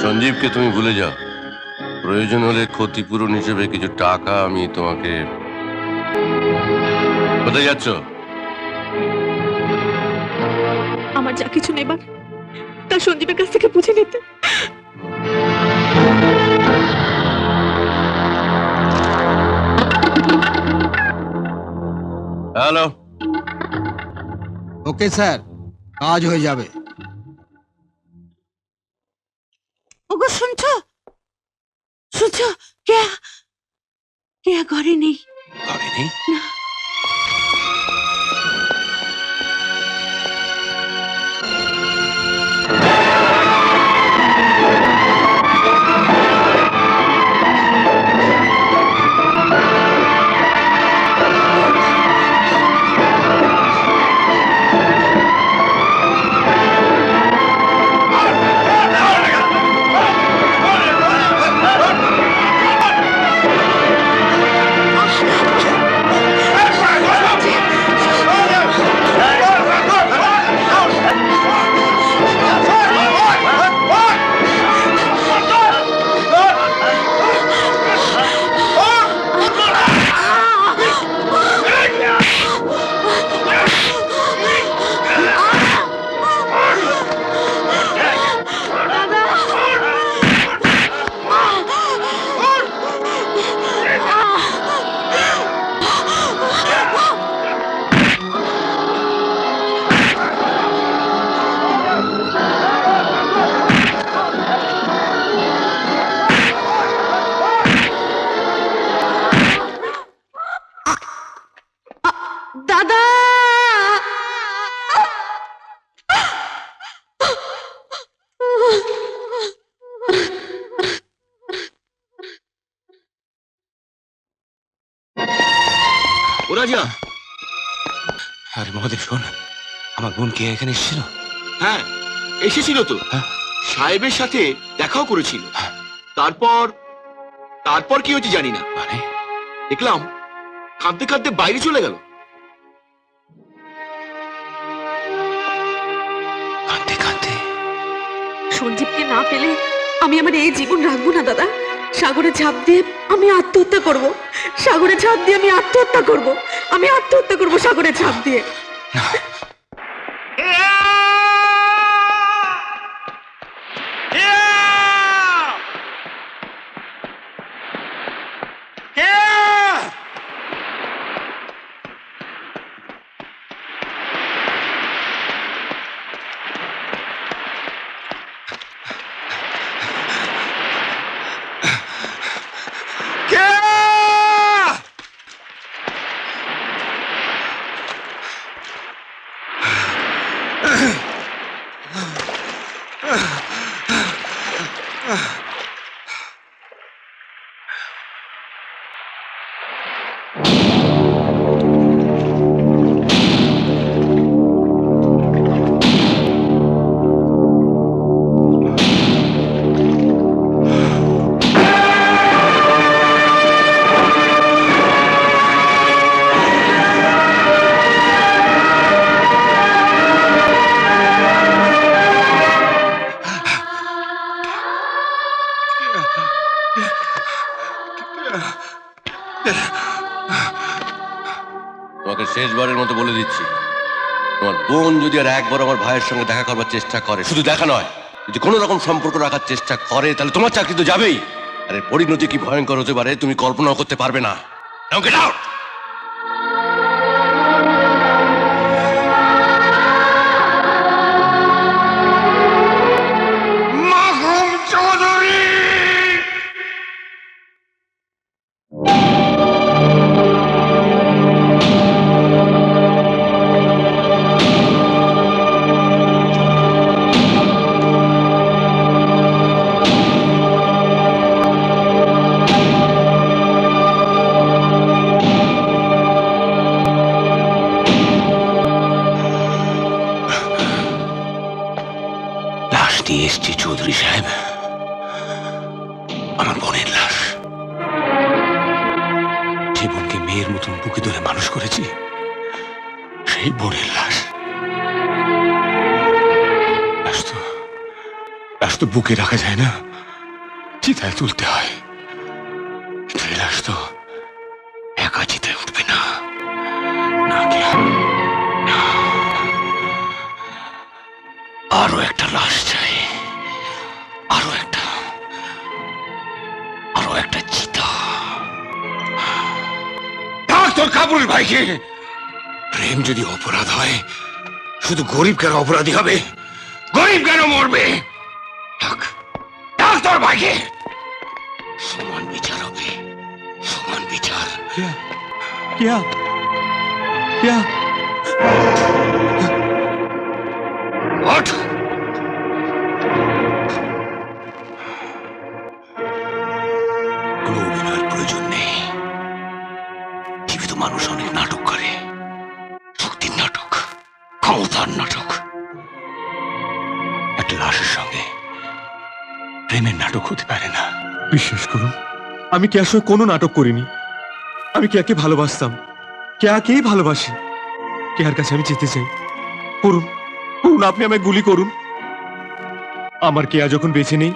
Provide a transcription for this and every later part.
সঞ্জীবকে তুমি ভুলে যাও। প্রয়োজন হলে ক্ষতিপূরণ হিসেবে কিছু টাকা আমি তোমাকে। কোথায় যাচ্ছ? আমার যা কিছু নেবার তা সঞ্জীবের কাছ থেকে বুঝে নিতে। হ্যালো। ওকে স্যার, কাজ হয়ে যাবে। ওগো শুনছো? শুনছো? কে কে ঘরে নেই? ঘরে নেই? না। দাদা, রাজা। আরে মহাদেব শোন, আমার বোন কে এখানে এসেছিল? হ্যাঁ এসেছিল তো, হ্যাঁ? সাহেবের সাথে দেখাও করেছিল। হ্যাঁ। তারপর তারপর কি হয়েছে জানি না, মানে দেখলাম কাঁদতে কাঁদতে বাইরে চলে গেল। কাঁদতে কাঁদতে? সঞ্জীবকে না পেলে আমি আমার এই জীবন রাখবো না দাদা। সাগরে ঝাঁপ দিয়ে আমি আত্মহত্যা করব। সাগরে ঝাঁপ দিয়ে আমি আত্মহত্যা করব। আমি আত্মহত্যা করব সাগরে ঝাঁপ দিয়ে। না, তোমাকে শেষবারের মতো বলে দিচ্ছি, তোমার বোন যদি আর একবার আমার ভাইয়ের সঙ্গে দেখা করবার চেষ্টা করে, শুধু দেখা নয়, যদি কোনো রকম সম্পর্ক রাখার চেষ্টা করে, তাহলে তোমার চাকরি তো যাবেই। আর এর পরিণতি কি ভয়ঙ্কর হতে পারে তুমি কল্পনাও করতে পারবে না। Now get out! লাশ নিয়ে এসছি চৌধুরী সাহেব, আমার বোনের লাশ। যে বোনকে মেয়ের মতন বুকে ধরে মানুষ করেছি, সেই বোনের লাশ। লাশ তো লাশ তো বুকে রাখা যায় না, চিতায় তুলতে হয়। কিন্তু এই লাশ তো একা চিতায় উঠবে না। না কেয়া, না। আরো একটা লাশ চাই, আরো একটা চিতা। ডাক তোর কাপুরুষ ভাইকে। প্রেম যদি অপরাধ হয়, শুধু গরিব কেন অপরাধী হবে? গরিব কেন মরবে? ডাক, ডাক তোর ভাইকে। সমান বিচার হবে, সমান বিচার। क्या क्या ওঠ। কোনো অভিনয়ের প্রয়োজন নেই। জীবিত মানুষ অনেক নাটক করে, শক্তির নাটক, ক্ষমতার নাটক। একটা লাশের সঙ্গে প্রেমের নাটক হতে পারে না। বিশ্বাস করুন, আমি কেয়ার সঙ্গে কোনো নাটক করিনি। আমি কেয়াকে ভালোবাসতাম, কেয়াকেই ভালোবাসি। কেয়ার কাছে আমি যেতে চাই। করুন, করুন, আপনি আমায় গুলি করুন। আমার কেয়া যখন বেঁচে নেই,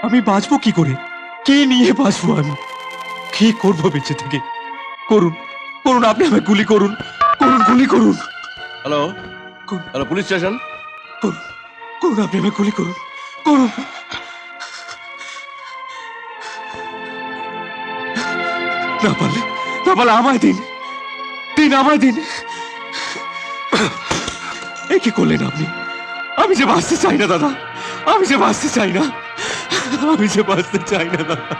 আমি বাঁচবো কি করে? কে নিয়ে বাঁচবো আমি? কি করবো বেঁচে থেকে? করুন, করুন, আপনি আমায় গুলি করুন। করুন, গুলি করুন। হ্যালো করুন, হ্যালো, পুলিশ স্টেশন। করুন, করুন, আপনি আমায় গুলি করুন। করুন। না পারলে আমায় দিন, আমায় দিন। এ কি করলেন আপনি? আমি যে বাঁচতে চাই না দাদা, আমি যে বাঁচতে চাই না, আমি যে বাঁচতে চাই না দাদা।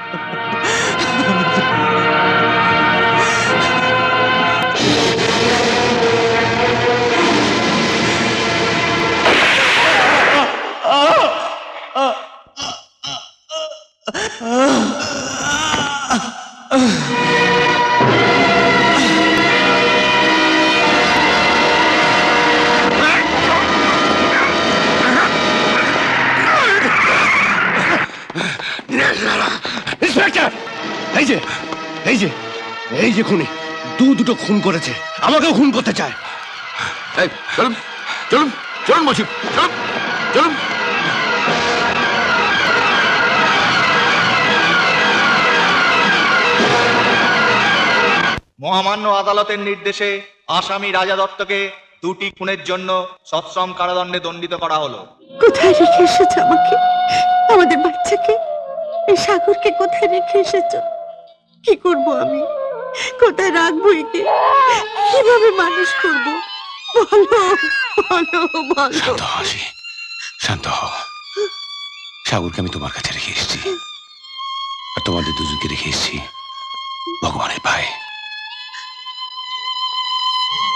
ইন্সপেক্টর, এই যে এই যে এই যে খুনি দুটো খুন করেছে, আমাকেও খুন করতে চায়। এই, চলুন চলুন চলুন বলছি, চলুন চলুন। মহামান্য আদালতের নির্দেশে আসামি রাজা দত্তকে 2টি খুনের জন্য সশ্রম কারাদণ্ডে দণ্ডিত করা হলো। কোথায় রেখে এসেছো আমাকে, আমাদের বাচ্চাকে? এই সাগরকে কোথায় রেখে এসেছো? কি করব আমি? কোথায় রাখবো একে? কিভাবে মানুষ করব? বলো, বলো, বলো। শান্ত হ হাসি, শান্ত হ। সাগরকে আমি তোমার কাছে রেখে এসেছি, আর তোমাদের দুজনকে রেখে এসেছি ভগবানের পায়ে।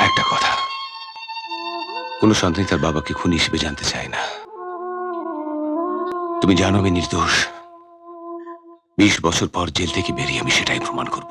একটা কথা, কোন সন্তান তার বাবাকে খুনি হিসেবে জানতে চায় না। তুমি জানো আমি নির্দোষ। 20 বছর পর জেল থেকে বেরিয়ে আমি সেটাই প্রমাণ করব।